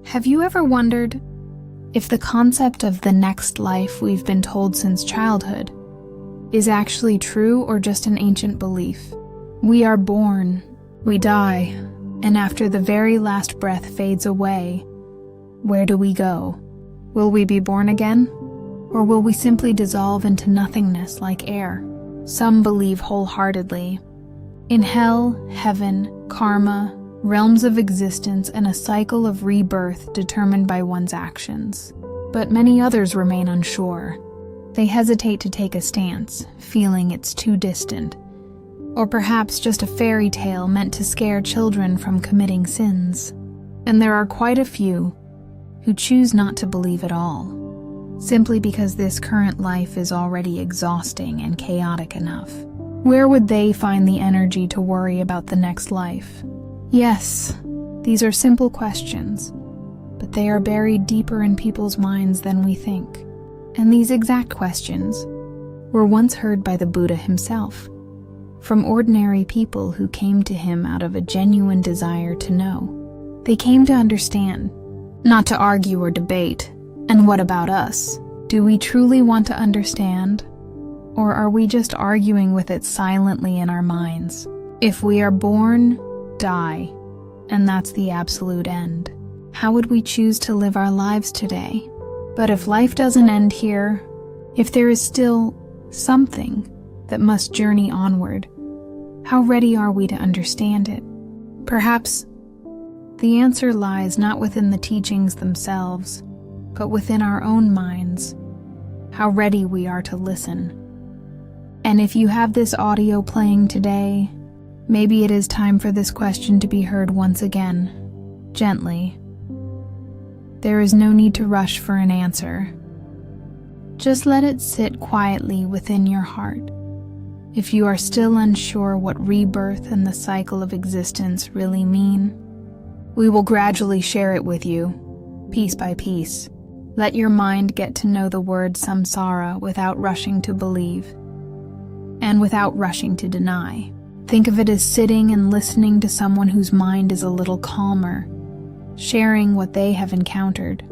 Have you ever wondered if the concept of the next life we've been told since childhood is actually true or just an ancient belief? We are born, we die, and after the very last breath fades away, where do we go? Will we be born again? Or will we simply dissolve into nothingness like air? Some believe wholeheartedly in hell, heaven, karma, realms of existence, and a cycle of rebirth determined by one's actions. But many others remain unsure. They hesitate to take a stance, feeling it's too distant, or perhaps just a fairy tale meant to scare children from committing sins. And there are quite a few who choose not to believe at all, simply because this current life is already exhausting and chaotic enough. Where would they find the energy to worry about the next life? Yes, these are simple questions, but they are buried deeper in people's minds than we think. And these exact questions were once heard by the Buddha himself, from ordinary people who came to him out of a genuine desire to know. They came to understand, not to argue or debate. And what about us? Do we truly want to understand? Or are we just arguing with it silently in our minds? If we are born, die, and that's the absolute end, how would we choose to live our lives today? But if life doesn't end here, if there is still something that must journey onward, how ready are we to understand it? Perhaps the answer lies not within the teachings themselves, but within our own minds, how ready we are to listen. And if you have this audio playing today, maybe it is time for this question to be heard once again, gently. There is no need to rush for an answer. Just let it sit quietly within your heart. If you are still unsure what rebirth and the cycle of existence really mean, we will gradually share it with you, piece by piece. Let your mind get to know the word samsara without rushing to believe, and without rushing to deny. Think of it as sitting and listening to someone whose mind is a little calmer, sharing what they have encountered.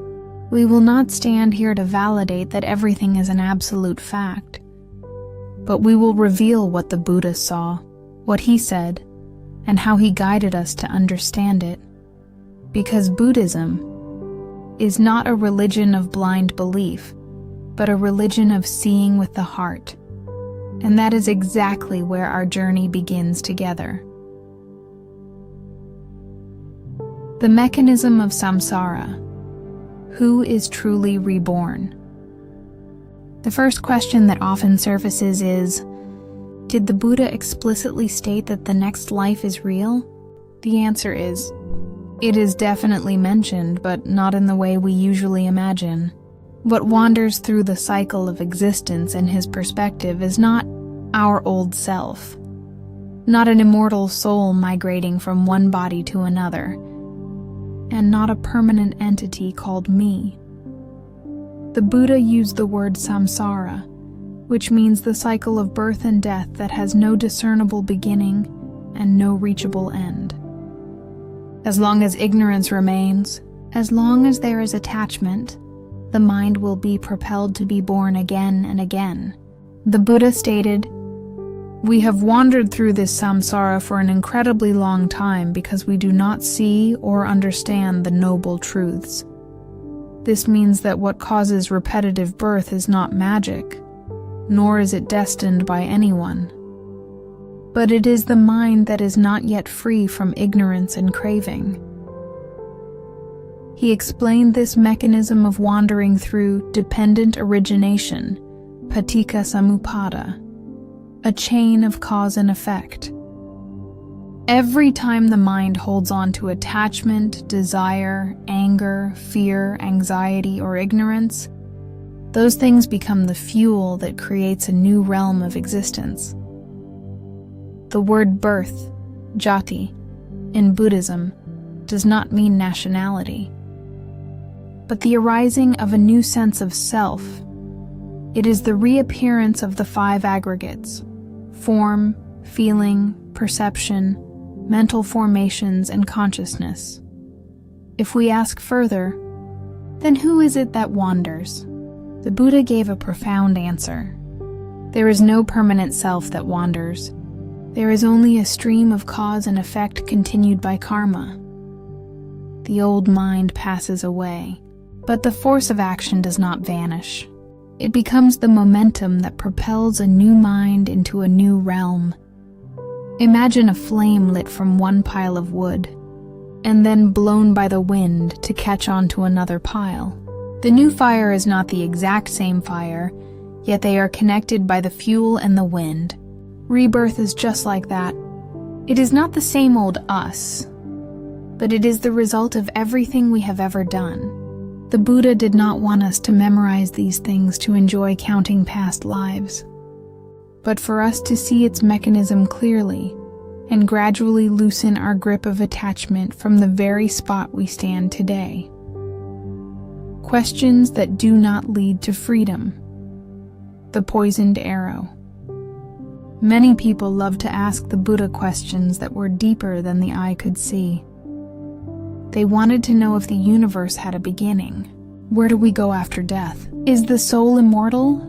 We will not stand here to validate that everything is an absolute fact, but we will reveal what the Buddha saw, what he said, and how he guided us to understand it. Because Buddhism is not a religion of blind belief, but a religion of seeing with the heart. And that is exactly where our journey begins together. The mechanism of samsara. Who is truly reborn? The first question that often surfaces is, did the Buddha explicitly state that the next life is real? The answer is, it is definitely mentioned, but not in the way we usually imagine. What wanders through the cycle of existence in his perspective is not our old self, not an immortal soul migrating from one body to another, and not a permanent entity called me. The Buddha used the word samsara, which means the cycle of birth and death that has no discernible beginning and no reachable end. As long as ignorance remains, as long as there is attachment, the mind will be propelled to be born again and again. The Buddha stated, "We have wandered through this samsara for an incredibly long time because we do not see or understand the noble truths. This means that what causes repetitive birth is not magic, nor is it destined by anyone. But it is the mind that is not yet free from ignorance and craving." He explained this mechanism of wandering through dependent origination, paticca samuppada, a chain of cause and effect. Every time the mind holds on to attachment, desire, anger, fear, anxiety, or ignorance, those things become the fuel that creates a new realm of existence. The word birth, jati, in Buddhism does not mean nationality, but the arising of a new sense of self. It is the reappearance of the five aggregates: form, feeling, perception, mental formations, and consciousness. If we ask further, then who is it that wanders? The Buddha gave a profound answer. There is no permanent self that wanders. There is only a stream of cause and effect continued by karma. The old mind passes away, but the force of action does not vanish. It becomes the momentum that propels a new mind into a new realm. Imagine a flame lit from one pile of wood, and then blown by the wind to catch on to another pile. The new fire is not the exact same fire, yet they are connected by the fuel and the wind. Rebirth is just like that. It is not the same old us, but it is the result of everything we have ever done. The Buddha did not want us to memorize these things to enjoy counting past lives, but for us to see its mechanism clearly and gradually loosen our grip of attachment from the very spot we stand today. Questions that do not lead to freedom. The poisoned arrow. Many people love to ask the Buddha questions that were deeper than the eye could see. They wanted to know if the universe had a beginning. Where do we go after death? Is the soul immortal?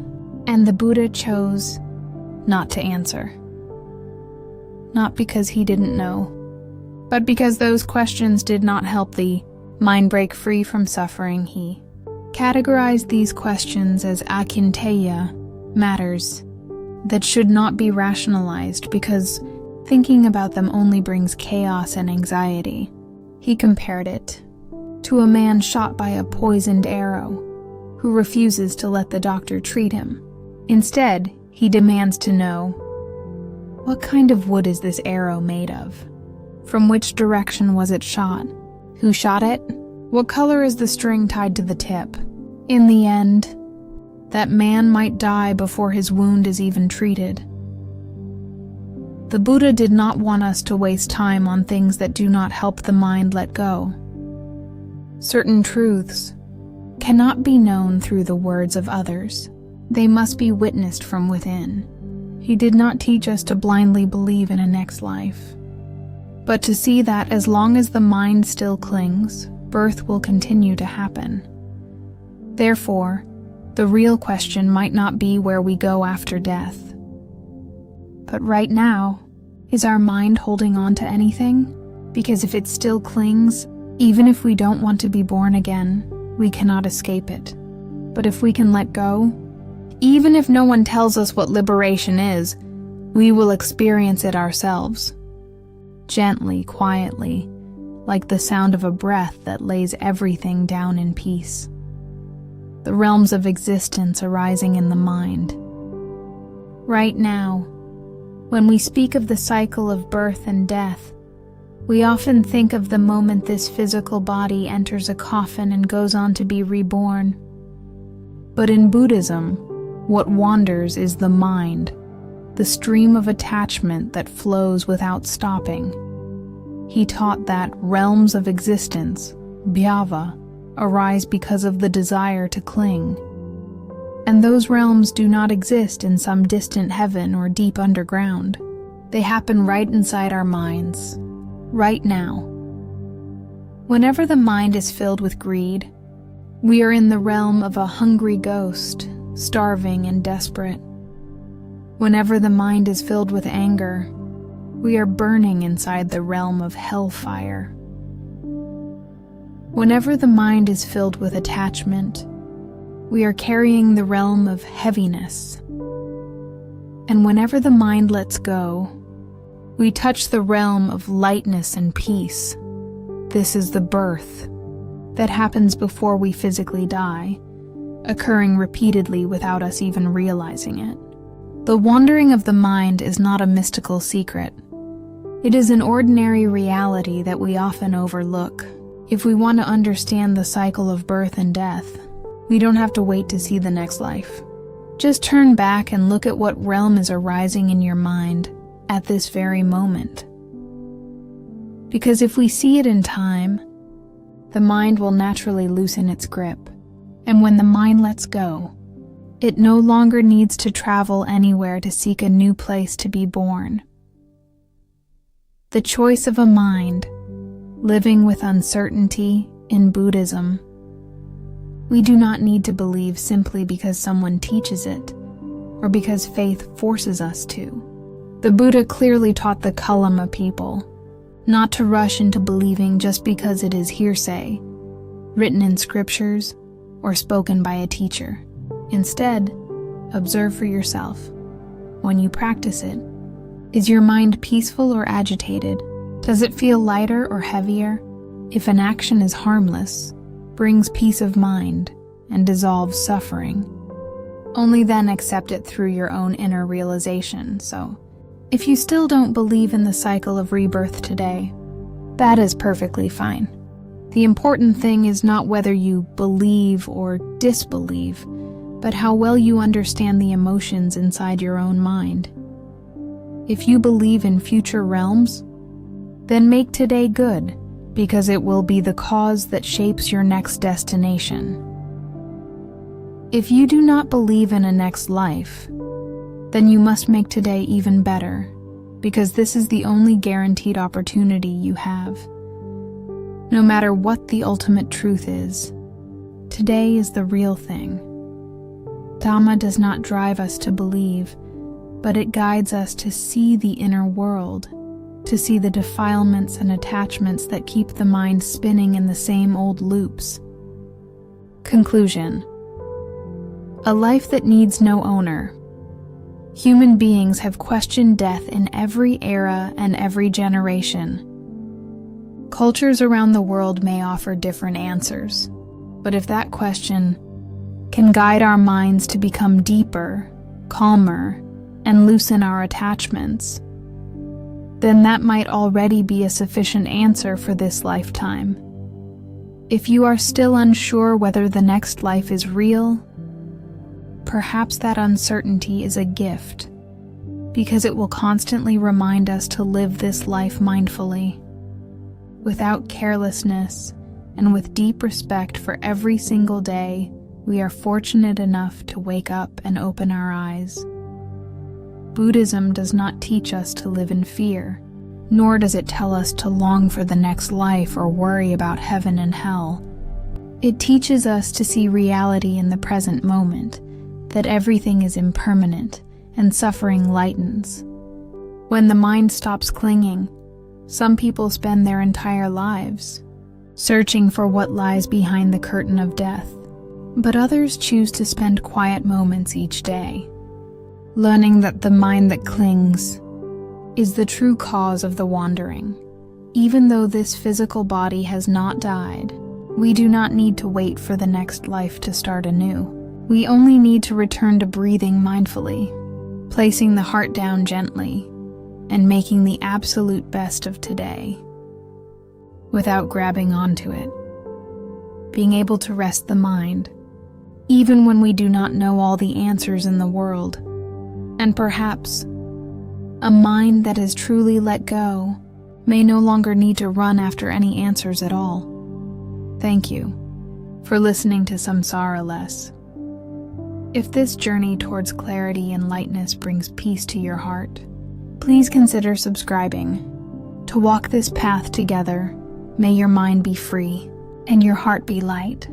And the Buddha chose not to answer. Not because he didn't know, but because those questions did not help the mind break free from suffering. He categorized these questions as akinteya, matters that should not be rationalized because thinking about them only brings chaos and anxiety. He compared it to a man shot by a poisoned arrow who refuses to let the doctor treat him. Instead, he demands to know, what kind of wood is this arrow made of? From which direction was it shot? Who shot it? What color is the string tied to the tip? In the end, that man might die before his wound is even treated. The Buddha did not want us to waste time on things that do not help the mind let go. Certain truths cannot be known through the words of others. They must be witnessed from within. He did not teach us to blindly believe in a next life, but to see that as long as the mind still clings, birth will continue to happen. Therefore, the real question might not be where we go after death. But right now, is our mind holding on to anything? Because if it still clings, even if we don't want to be born again, we cannot escape it. But if we can let go, even if no one tells us what liberation is, we will experience it ourselves. Gently, quietly, like the sound of a breath that lays everything down in peace. The realms of existence arising in the mind. Right now, when we speak of the cycle of birth and death, we often think of the moment this physical body enters a coffin and goes on to be reborn. But in Buddhism, what wanders is the mind, the stream of attachment that flows without stopping. He taught that realms of existence, bhava, arise because of the desire to cling. And those realms do not exist in some distant heaven or deep underground. They happen right inside our minds, right now. Whenever the mind is filled with greed, we are in the realm of a hungry ghost, starving and desperate. Whenever the mind is filled with anger, we are burning inside the realm of hellfire. Whenever the mind is filled with attachment, we are carrying the realm of heaviness. And whenever the mind lets go, we touch the realm of lightness and peace. This is the birth that happens before we physically die, occurring repeatedly without us even realizing it. The wandering of the mind is not a mystical secret. It is an ordinary reality that we often overlook. If we want to understand the cycle of birth and death, we don't have to wait to see the next life. Just turn back and look at what realm is arising in your mind at this very moment. Because if we see it in time, the mind will naturally loosen its grip. And when the mind lets go, it no longer needs to travel anywhere to seek a new place to be born. The choice of a mind living with uncertainty in Buddhism. We do not need to believe simply because someone teaches it, or because faith forces us to. The Buddha clearly taught the Kalama people not to rush into believing just because it is hearsay, written in scriptures, or spoken by a teacher. Instead, observe for yourself. When you practice it, is your mind peaceful or agitated? Does it feel lighter or heavier? If an action is harmless, brings peace of mind, and dissolves suffering, only then accept it through your own inner realization. So, if you still don't believe in the cycle of rebirth today, that is perfectly fine. The important thing is not whether you believe or disbelieve, but how well you understand the emotions inside your own mind. If you believe in future realms, then make today good, because it will be the cause that shapes your next destination. If you do not believe in a next life, then you must make today even better, because this is the only guaranteed opportunity you have. No matter what the ultimate truth is, today is the real thing. Dhamma does not drive us to believe, but it guides us to see the inner world, to see the defilements and attachments that keep the mind spinning in the same old loops. Conclusion. A life that needs no owner. Human beings have questioned death in every era and every generation. Cultures around the world may offer different answers, but if that question can guide our minds to become deeper, calmer, and loosen our attachments, then that might already be a sufficient answer for this lifetime. If you are still unsure whether the next life is real, perhaps that uncertainty is a gift, because it will constantly remind us to live this life mindfully, without carelessness, and with deep respect for every single day we are fortunate enough to wake up and open our eyes. Buddhism does not teach us to live in fear, nor does it tell us to long for the next life or worry about heaven and hell. It teaches us to see reality in the present moment, that everything is impermanent and suffering lightens. When the mind stops clinging, some people spend their entire lives searching for what lies behind the curtain of death, but others choose to spend quiet moments each day, learning that the mind that clings is the true cause of the wandering. Even though this physical body has not died, we do not need to wait for the next life to start anew. We only need to return to breathing mindfully, placing the heart down gently, and making the absolute best of today, without grabbing onto it. Being able to rest the mind, even when we do not know all the answers in the world, and perhaps a mind that is truly let go may no longer need to run after any answers at all. Thank you for listening to Samsara Less. If this journey towards clarity and lightness brings peace to your heart, please consider subscribing. To walk this path together, may your mind be free and your heart be light.